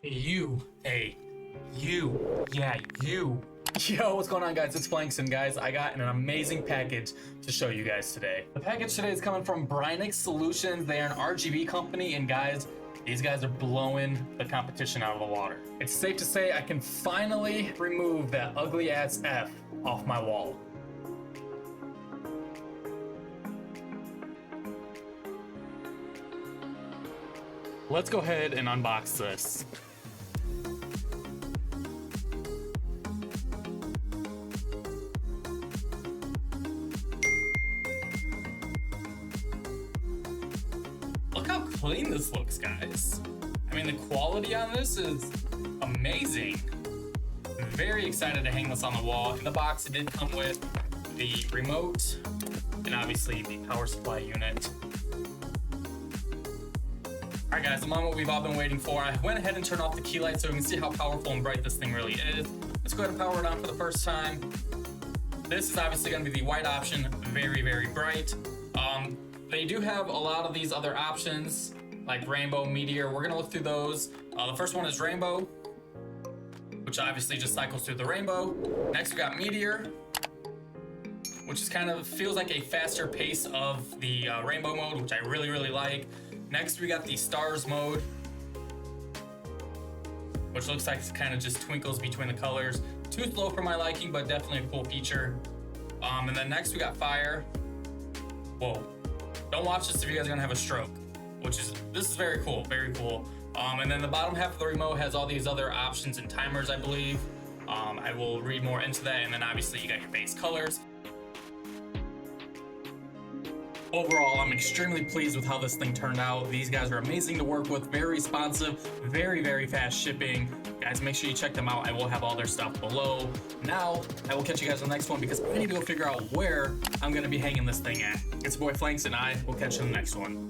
You. Yo, what's going on, guys? It's Flaanks, and guys, I got an amazing package to show you guys today. The package today is coming from Brynic Solutions. They are an RGB company, and guys, these guys are blowing the competition out of the water. It's safe to say I can finally remove that ugly ass F off my wall. Let's go ahead and unbox this. Look how clean this looks, guys. I mean, the quality on this is amazing. I'm very excited to hang this on the wall. In the box, it did come with the remote and obviously the power supply unit. All right, guys, the moment we've all been waiting for. I went ahead and turned off the key light so we can see how powerful and bright this thing really is. Let's go ahead and power it on for the first time. This is obviously going to be the white option, very, very bright. They do have a lot of these other options, like rainbow, meteor. We're going to look through those. The first one is rainbow, which obviously just cycles through the rainbow. Next, we got meteor, which is kind of feels like a faster pace of the rainbow mode, which I really, really like. Next, we got the stars mode, which looks like it kind of just twinkles between the colors. Too slow for my liking, but definitely a cool feature. And then next we got fire. Whoa. Don't watch this if you guys are gonna have a stroke, this is very cool, very cool. And then the bottom half of the remote has all these other options and timers, I believe. I will read more into that. And then obviously you got your base colors. Overall, I'm extremely pleased with how this thing turned out. These guys are amazing to work with, very responsive, very, very fast shipping. Guys, make sure you check them out. I will have all their stuff below. Now, I will catch you guys on the next one because I need to go figure out where I'm gonna be hanging this thing at. It's your boy Flaanks, and I will catch you in the next one.